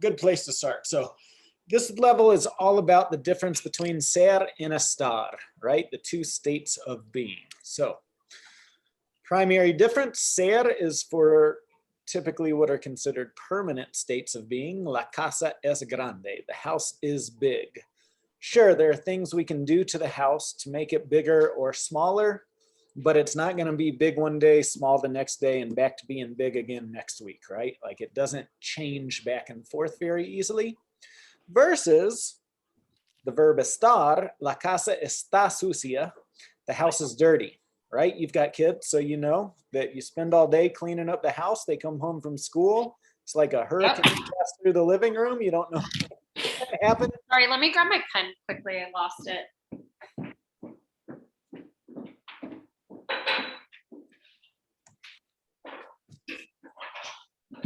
good place to start. So this level is all about the difference between ser and estar, right? The two states of being. So primary difference, ser is for typically what are considered permanent states of being. La casa es grande, the house is big. Sure, there are things we can do to the house to make it bigger or smaller, but it's not going to be big one day, small the next day, and back to being big again next week, right? Like it doesn't change back and forth very easily. Versus the verb estar, la casa está sucia, the house is dirty, right? You've got kids, so you know that you spend all day cleaning up the house. They come home from school. It's like a hurricane pass through the living room. You don't know what's going to happen. Sorry, let me grab my pen quickly. I lost it.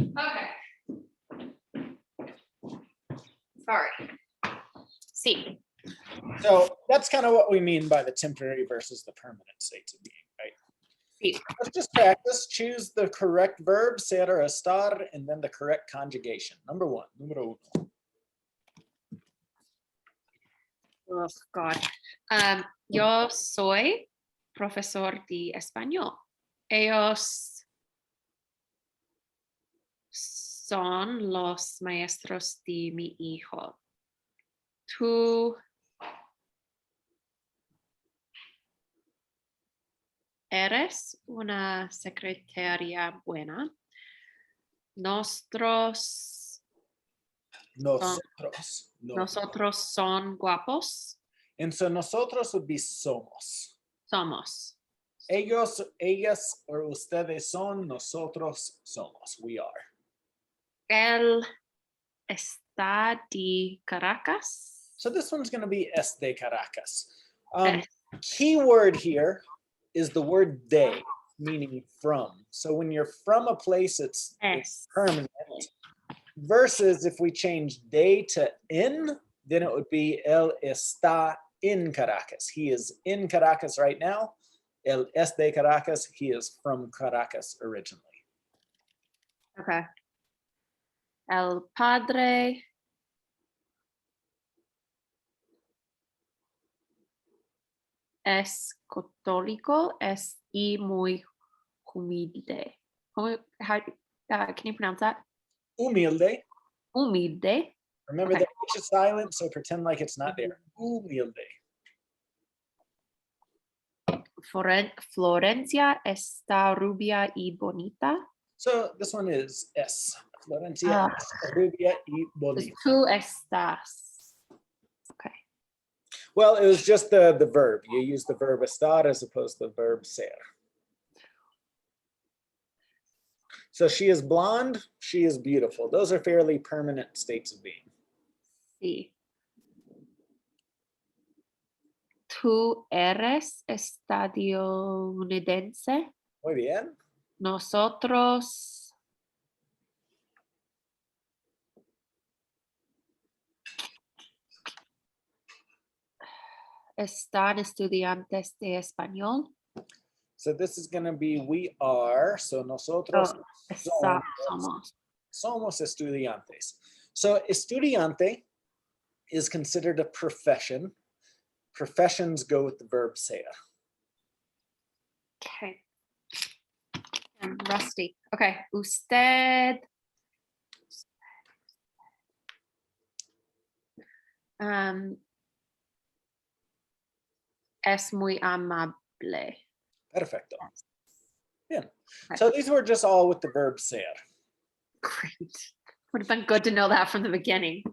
Okay. Sorry. See. So that's kind of what we mean by the temporary versus the permanent states of being, right? See. Let's just practice. Choose the correct verb, ser or estar, and then the correct conjugation. Number one, número uno. Oh, God. Yo soy profesor de español. Ellos son los maestros de mi hijo. Tú eres una secretaria buena. Nosotros son guapos. And so nosotros would be somos. Somos. Ellos, ellas, or ustedes son, nosotros somos. We are. Él está de Caracas. So this one's going to be es de Caracas. Key word here is the word de, meaning from. So when you're from a place, it's permanent. Versus if we change de to in, then it would be él está in Caracas. He is in Caracas right now. Él es de Caracas. He is from Caracas originally. Okay. El padre es católico, es y muy humilde. Can you pronounce that? Humilde. Humilde. Remember the H is silent, so pretend like it's not there. Humilde. Florencia está rubia y bonita. So this one is es. Florencia es rubia y bonita. Tú estás. Okay. Well, it was just the verb. You use the verb estar as opposed to the verb ser. So she is blonde, she is beautiful. Those are fairly permanent states of being. Sí. Tú eres estadounidense. Muy bien. Nosotros están estudiantes de español. So this is going to be we are. So nosotros somos estudiantes. So estudiante is considered a profession. Professions go with the verb ser. Okay. I'm rusty. Okay. Usted es muy amable. Perfecto. Yeah. So these were just all with the verb ser. Great. Would have been good to know that from the beginning.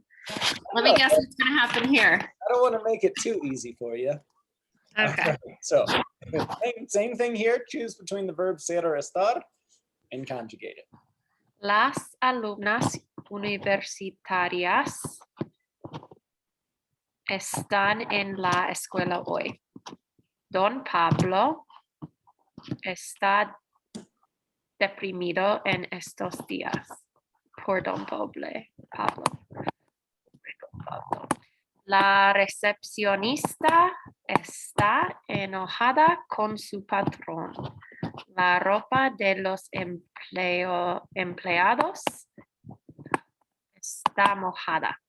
Let me guess what's going to happen here. I don't want to make it too easy for you. Okay. So same thing here. Choose between the verb ser or estar and conjugate it. Las alumnas universitarias están en la escuela hoy. Don Pablo está deprimido en estos días. Por Don Pablo. La recepcionista está enojada con su patrón. La ropa de los empleados está mojada.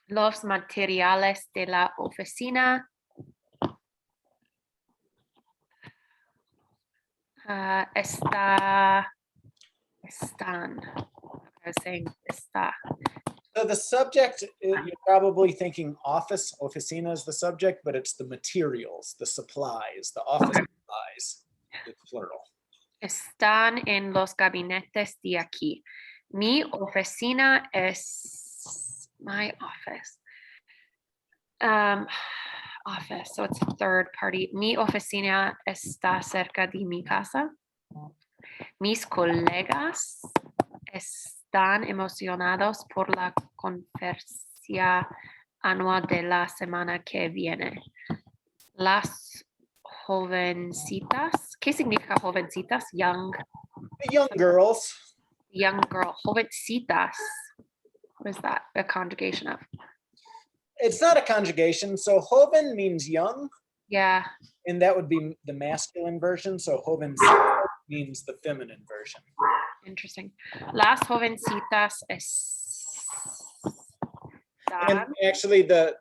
Los materiales de la oficina están. I was saying está. So the subject, you're probably thinking office, oficina is the subject, but it's the materials, the supplies, the office supplies, it's plural. Están en los gabinetes de aquí. Mi oficina es my office. Office, so it's a third party. Mi oficina está cerca de mi casa. Mis colegas están emocionados por la conferencia anual de la semana que viene. Las jovencitas, ¿qué significa jovencitas? Young Girls. Young girl, jovencitas. What is that a conjugation of? It's not a conjugation. So joven means young. Yeah. And that would be the masculine version. So joven means the feminine version. Interesting. Las jovencitas And están. actually the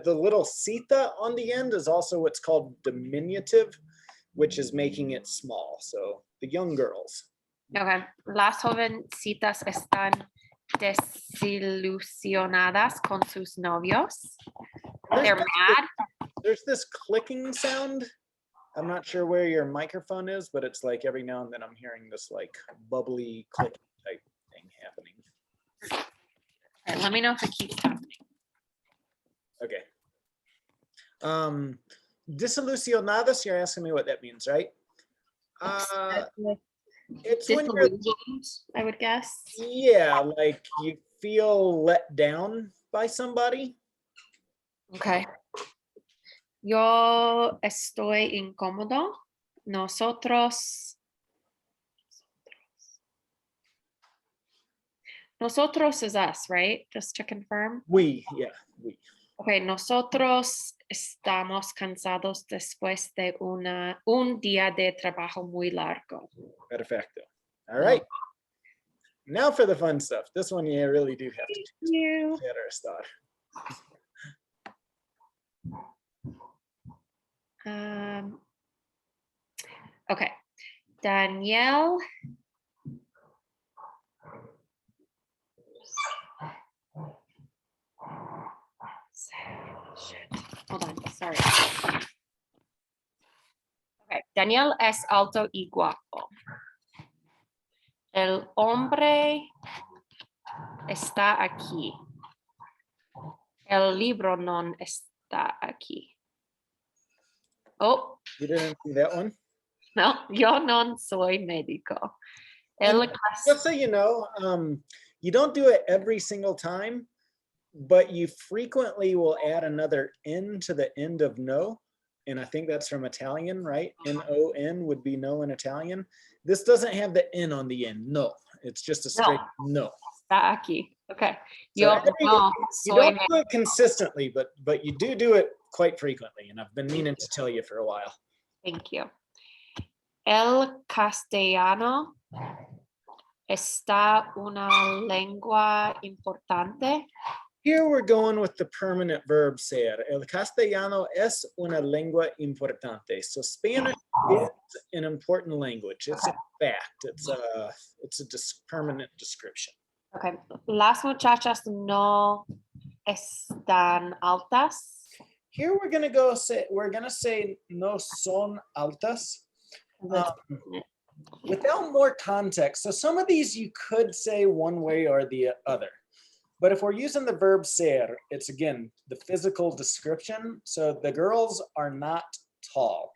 little cita on the end is also what's called diminutive, which is making it small. So the young girls. Okay. Las jovencitas están desilusionadas con sus novios. They're mad. There's this clicking sound. I'm not sure where your microphone is, but it's like every now and then I'm hearing this like bubbly clicking type thing happening. All right, let me know if it keeps happening. Okay. Desilusionadas, you're asking me what that means, right? It's when you're, I would guess. yeah, like you feel let down by somebody. Okay. Yo estoy incómodo. Nosotros is us, right? Just to confirm. We. Okay, nosotros estamos cansados después de un día de trabajo muy largo. Perfecto. All right. Now for the fun stuff. This one you really do have to You. Okay, Danielle. Hold on, sorry. Okay, Daniel es alto y guapo. El hombre está aquí. El libro no está aquí. Oh. You didn't see that one? No, yo no soy médico. Just so you know, you don't do it every single time, but you frequently will add another N to the end of no. And I think that's from Italian, right? N-O-N would be no in Italian. This doesn't have the N on the end, no. It's just a straight no. Está aquí. Okay. So you don't do it consistently, but you do it quite frequently. And I've been meaning to tell you for a while. Thank you. El castellano está una lengua importante. Here we're going with the permanent verb ser. El castellano es una lengua importante. So Spanish is an important language. It's a fact. It's a permanent description. Okay. Las muchachas no están altas. Here we're gonna say no son altas. Without more context. So some of these you could say one way or the other. But if we're using the verb ser, it's again the physical description. So the girls are not tall.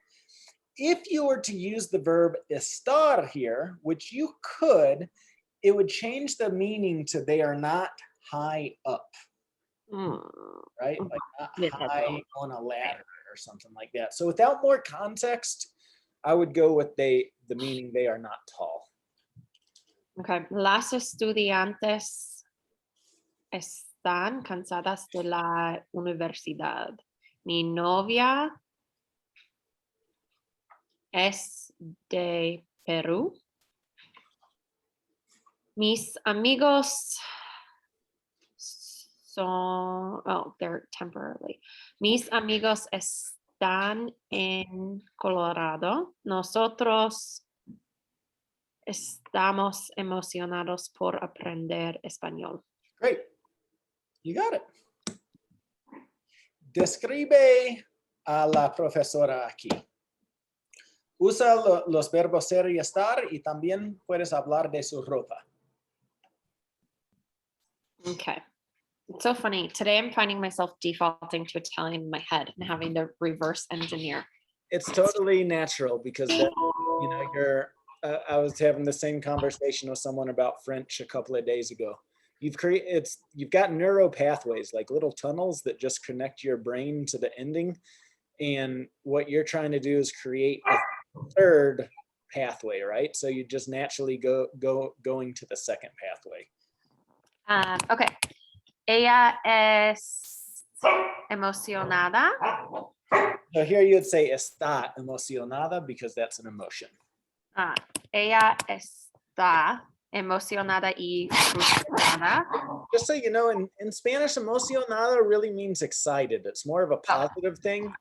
If you were to use the verb estar here, which you could, it would change the meaning to they are not high up. Right? Like not high on a ladder or something like that. So without more context, I would go with the meaning they are not tall. Okay. Las estudiantes están cansadas de la universidad. Mi novia es de Perú. Mis amigos son, oh, they're temporarily. Mis amigos están en Colorado. Nosotros estamos emocionados por aprender español. Great. You got it. Describe a la profesora aquí. Usa los verbos ser y estar y también puedes hablar de su ropa. Okay. It's so funny. Today I'm finding myself defaulting to Italian in my head and having to reverse engineer. It's totally natural because that, you know, I was having the same conversation with someone about French a couple of days ago. You've got neural pathways, like little tunnels that just connect your brain to the ending. And what you're trying to do is create a third pathway, right? So you just naturally going to the second pathway. Okay. Ella es emocionada. So here you'd say está emocionada because that's an emotion. Ella está emocionada y frustrada. Just so you know, in Spanish, emocionada really means excited. It's more of a positive thing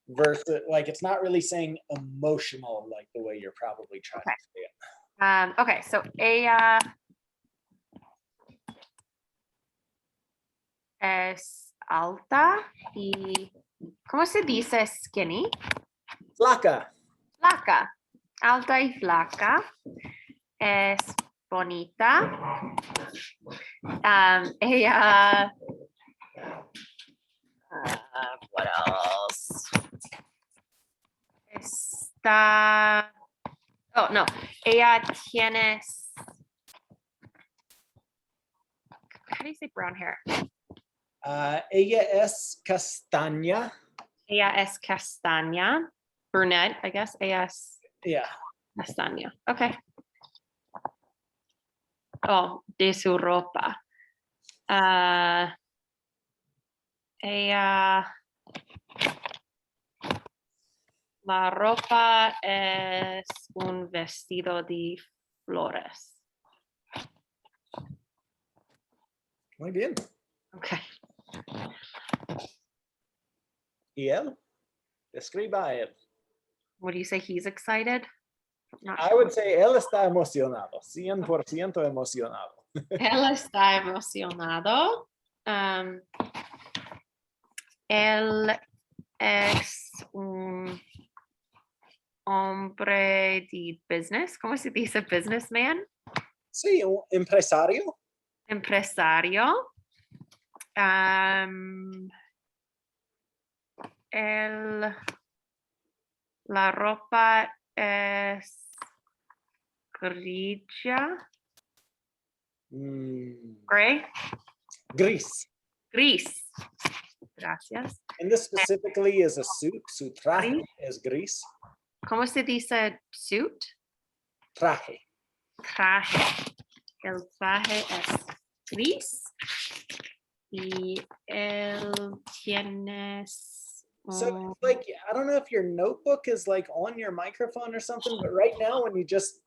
versus like it's not really saying emotional like the way you're probably trying to say it. Okay, so ella es alta y ¿cómo se dice skinny? Flaca. Flaca. Alta y flaca. Es bonita. Ella what else? Está. Oh, no. Ella tiene. How do you say brown hair? Ella es castaña. Ella es castaña. Brunette, I guess. Ella es Yeah. castaña. Okay. Oh, de su ropa. Ella. La ropa es un vestido de flores. Muy bien. Okay. ¿Y él? Describa a él. What do you say? He's excited? Not I sure. would say él está emocionado, 100% emocionado. Él está emocionado. Él es un hombre de business. ¿Cómo se dice businessman? Sí, un empresario. Empresario. La ropa es grilla. Gray. Gris. Gris. Gracias. And this specifically is a suit. Su traje es gris. ¿Cómo se dice suit? Traje. Traje. El traje es gris. Y él tiene. So it's like, I don't know if your notebook is like on your microphone or something, but right now when you just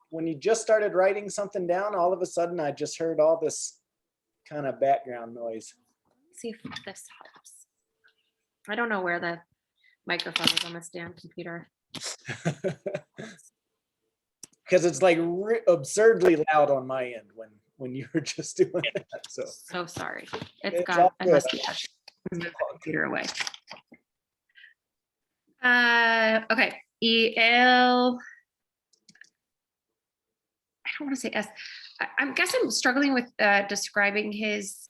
started writing something down, all of a sudden I just heard all this kind of background noise. Let's see if this helps. I don't know where the microphone is on this damn computer. Because it's like absurdly loud on my end when you were just doing that. So sorry. It's gone. all I good. must have moved the computer away. Okay. Y él. I don't want to say S. I guess I'm struggling with describing his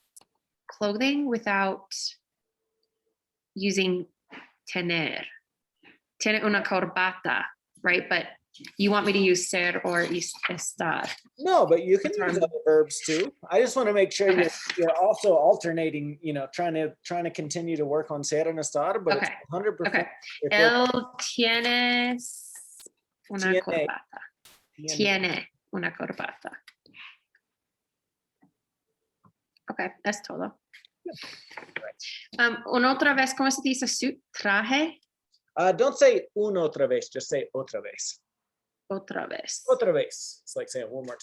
clothing without using tener. Tiene una corbata, right? But you want me to use ser or estar. No, but you can use other verbs too. I just want to make sure you're also alternating, trying to continue to work on ser and estar, but it's 100%. Okay. Él tiene una corbata. Tiene una corbata. Okay, es todo. Una otra vez, ¿cómo se dice suit? Traje. Don't say una otra vez, just say otra vez. Otra vez. Otra vez. It's like saying it one more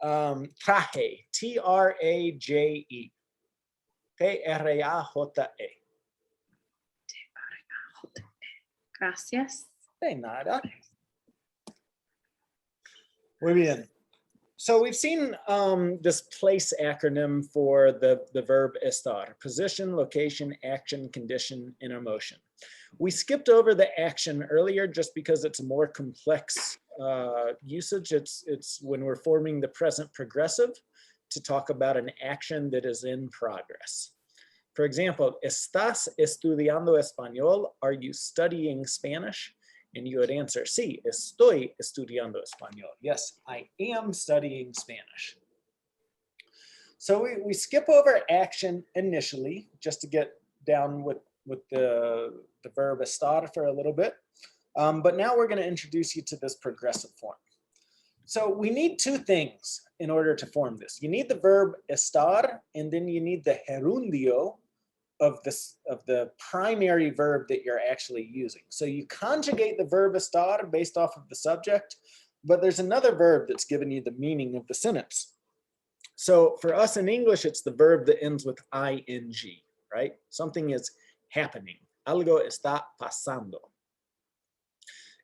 Traje, T-R-A-J-E. T-R-A-J-E. Gracias. De nada. Muy bien. So we've seen this place acronym for the verb estar: position, location, action, condition, and emotion. We skipped over the action earlier just because it's a more complex usage. It's when we're forming the present progressive to talk about an action that is in progress. For example, ¿estás estudiando español? Are you studying Spanish? And you would answer, sí, estoy estudiando español. Yes, I am studying Spanish. So we skip over action initially just to get down with the verb estar for a little bit. But now we're going to introduce you to this progressive form. So we need two things in order to form this. You need the verb estar, and then you need the gerundio of the primary verb that you're actually using. So you conjugate the verb estar based off of the subject, but there's another verb that's giving you the meaning of the sentence. So for us in English, it's the verb that ends with ing, right? Something is happening. Algo está pasando.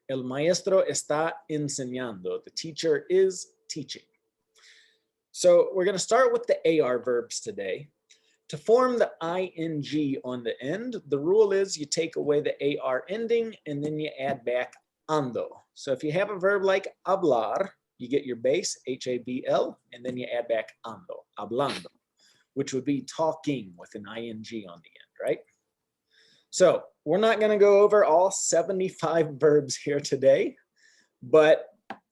El maestro está enseñando. The teacher is teaching. So we're going to start with the AR verbs today. To form the ing on the end, the rule is you take away the AR ending and then you add back ando. So if you have a verb like hablar, you get your base, H-A-B-L, and then you add back ando, hablando, which would be talking with an ing on the end, right? So we're not going to go over all 75 verbs here today, but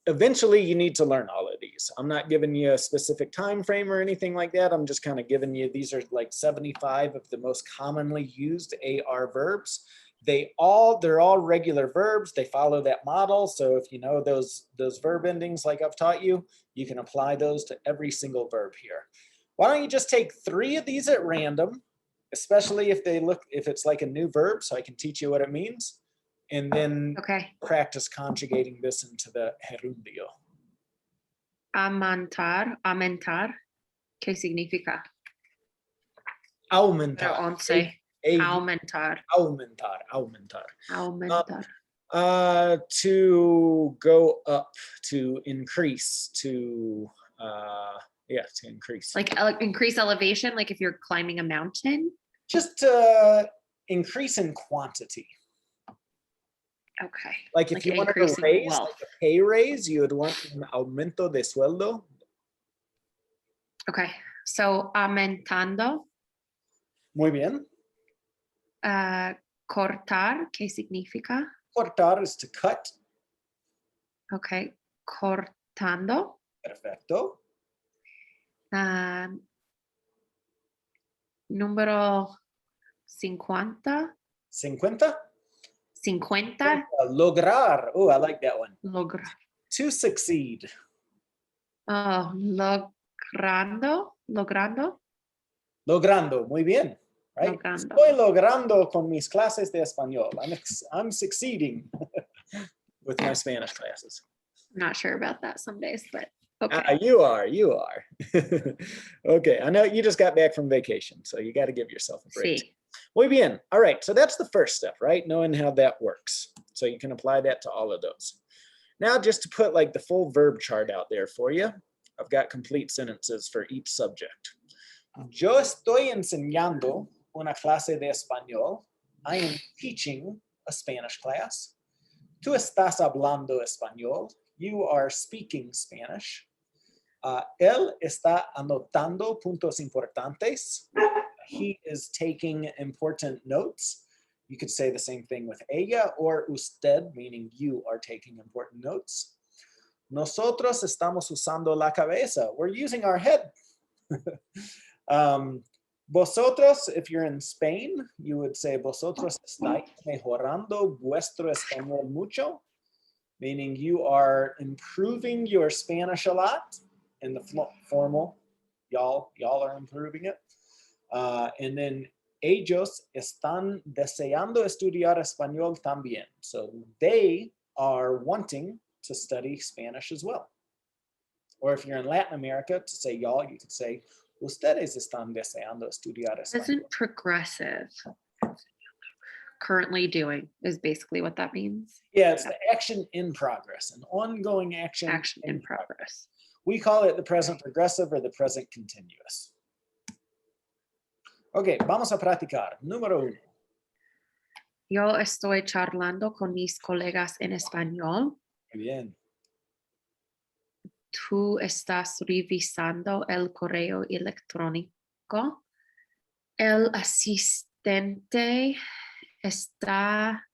eventually you need to learn all of these. I'm not giving you a specific time frame or anything like that. I'm just kind of giving you, these are like 75 of the most commonly used AR verbs. They're all regular verbs. They follow that model. So if you know those verb endings like I've taught you, you can apply those to every single verb here. Why don't you just take 3 of these at random, especially if it's like a new verb, so I can teach you what it means. And then practice conjugating this into the gerundio. Aumentar. ¿Qué significa? Aumentar. Aumentar. To go up, to increase, to increase. Like increase elevation, like if you're climbing a mountain? Just increase in quantity. Okay. Like if you wanted to raise, like a pay raise, you would want an aumento de sueldo. Okay. So aumentando. Muy bien. Cortar, ¿qué significa? Cortar is to cut. Okay. Cortando. Perfecto. Número 50. 50? 50. Lograr. Oh, I like that one. Lograr. To succeed. Oh, logrando. Logrando. Muy bien. Right? Logrando. Estoy logrando con mis clases de español. I'm succeeding with my Spanish classes. I'm not sure about that some days, but okay. You are. Okay, I know you just got back from vacation, so you got to give yourself a break. Sí. Muy bien. All right, so that's the first step, right? Knowing how that works. So you can apply that to all of those. Now, just to put like the full verb chart out there for you, I've got complete sentences for each subject. Yo estoy enseñando una clase de español. I am teaching a Spanish class. Tú estás hablando español. You are speaking Spanish. Él está anotando puntos importantes. He is taking important notes. You could say the same thing with ella or usted, meaning you are taking important notes. Nosotros estamos usando la cabeza. We're using our head. Vosotros, if you're in Spain, you would say vosotros estáis mejorando vuestro español mucho, meaning you are improving your Spanish a lot. In the formal, y'all are improving it. And then ellos están deseando estudiar español también. So they are wanting to study Spanish as well. Or if you're in Latin America, to say y'all, you could say, ustedes están deseando estudiar español. Isn't progressive. Currently doing is basically what that means. Yeah, it's the action in progress, an ongoing action. Action in progress. We call it the present progressive or the present continuous. Ok, vamos a practicar. Número 1. Yo estoy charlando con mis colegas en español. Muy bien. Tú estás revisando el correo electrónico. El asistente está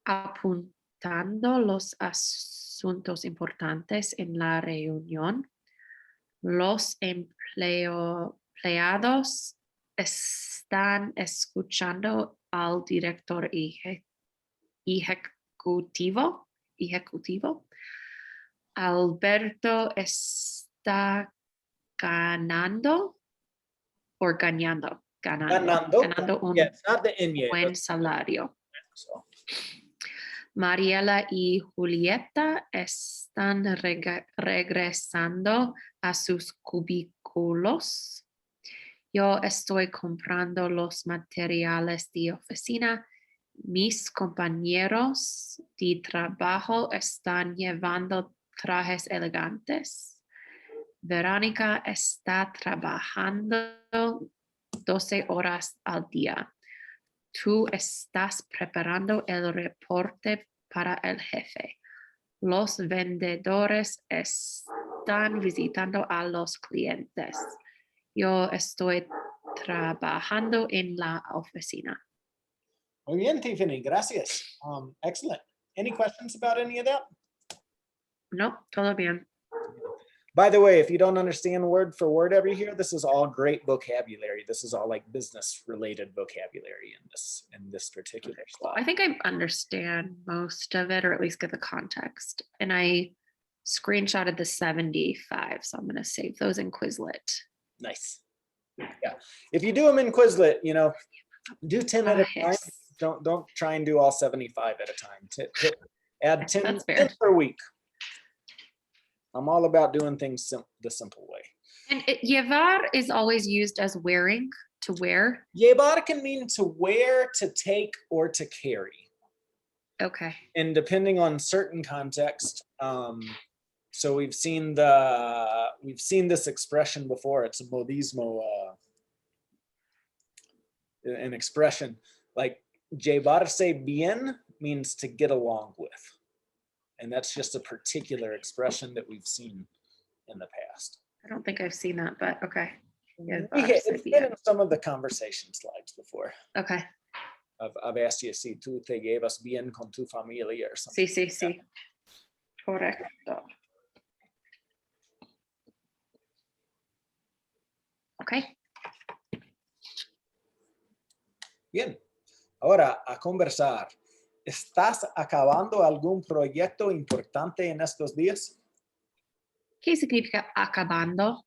apuntando los asuntos importantes en la reunión. Los empleados están escuchando al director ejecutivo. Alberto está ganando un Yeah, it's not the in yet. buen salario. So, Mariela y Julieta están regresando a sus cubículos. Yo estoy comprando los materiales de oficina. Mis compañeros de trabajo están llevando trajes elegantes. Verónica está trabajando 12 horas al día. Tú estás preparando el reporte para el jefe. Los vendedores están visitando a los clientes. Yo estoy trabajando en la oficina. muy bien, Tiffany, gracias. Excellent. Any questions about any of that? No, todo bien. By the way, if you don't understand word for word every here, this is all great vocabulary. This is all like business related vocabulary in this particular slide. I think I understand most of it, or at least get the context. And I screenshotted the 75, so I'm going to save those in Quizlet. Nice. Yeah. If you do them in Quizlet, you know, do 10 at a time. Yes. Don't try and do all 75 at a time. Add 10, That's fair. 10 per week. I'm all about doing things the simple way. And llevar is always used as wearing, to wear. Llevar can mean to wear, to take, or to carry. Okay. And depending on certain context, so we've seen this expression before. It's a modismo, an expression like llevarse bien means to get along with. And that's just a particular expression that we've seen in the past. I don't think I've seen that, but okay. It's been in some of the conversation slides before. Okay. I've asked you, si tú te llevas bien con tu familia or something. Sí. Correcto. Okay. Bien. Ahora a conversar. ¿Estás acabando algún proyecto importante en estos días? ¿Qué significa acabando?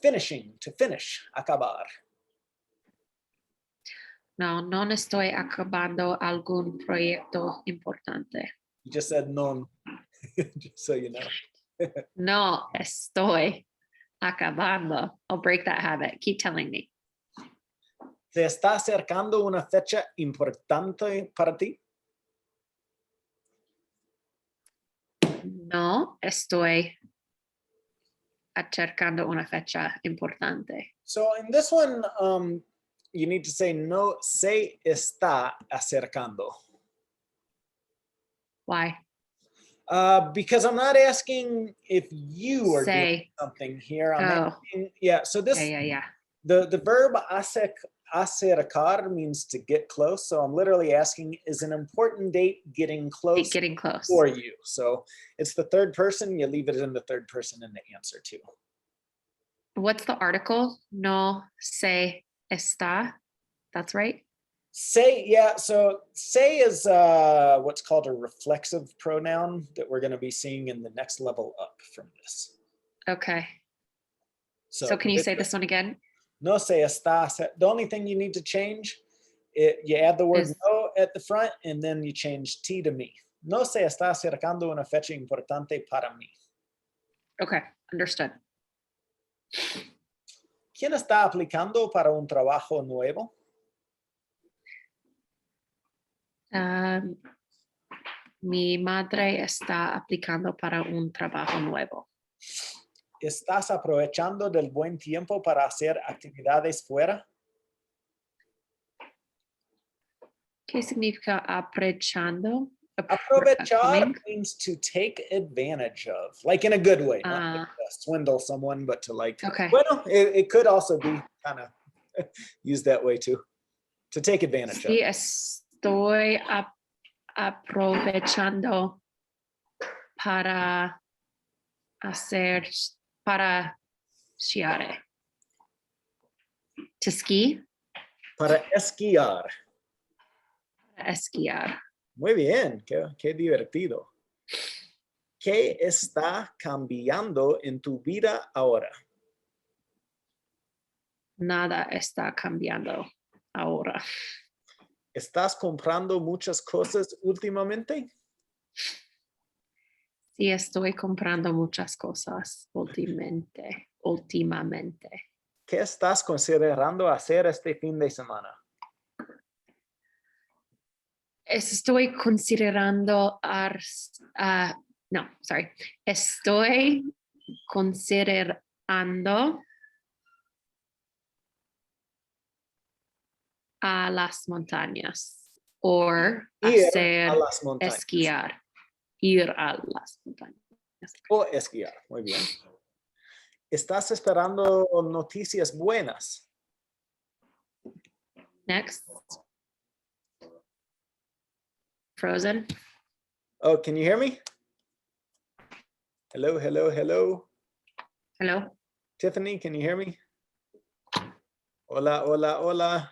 Finishing, to finish, acabar. No estoy acabando algún proyecto importante. You just said non, just so you know. No estoy acabando. I'll break that habit. Keep telling me. ¿Se está acercando una fecha importante para ti? No estoy acercando una fecha importante. So in this one, you need to say no se está acercando. Why? Because I'm not asking if you are doing Say. something here. I'm asking, yeah. So this, Yeah. the verb acercar means to get close. So I'm literally asking, is an important date getting close? Getting close. For you. So it's the third person. You leave it in the third person in the answer too. What's the article? No se está. That's right. Say, yeah. So say is what's called a reflexive pronoun that we're going to be seeing in the next level up from this. Okay. So can you say this one again? No se está. The only thing you need to change, you add the word no at the front and then you change T to me. No se está acercando una fecha importante para mí. Okay, understood. ¿Quién está aplicando para un trabajo nuevo? Mi madre está aplicando para un trabajo nuevo. ¿Estás aprovechando del buen tiempo para hacer actividades fuera? ¿Qué significa aprovechando? Aprovechar means to take advantage of, like in a good way, not like Ah. to swindle someone, but to like, Okay. well, it could also be kind of used that way too, to take advantage of. Sí, estoy aprovechando para esquiar. To ski? Para esquiar. Esquiar. Muy bien, qué divertido. ¿Qué está cambiando en tu vida ahora? Nada está cambiando ahora. ¿Estás comprando muchas cosas últimamente? Sí, estoy comprando muchas cosas últimamente. ¿Qué estás considerando hacer este fin de semana? Estoy considerando Estoy considerando a las montañas o Ir hacer a las montañas. esquiar. Ir a las montañas. O esquiar, muy bien. ¿Estás esperando noticias buenas? Next. Frozen. Oh, can you hear me? Hello, hello, hello. Hello. Tiffany, can you hear me? Hola, hola, hola.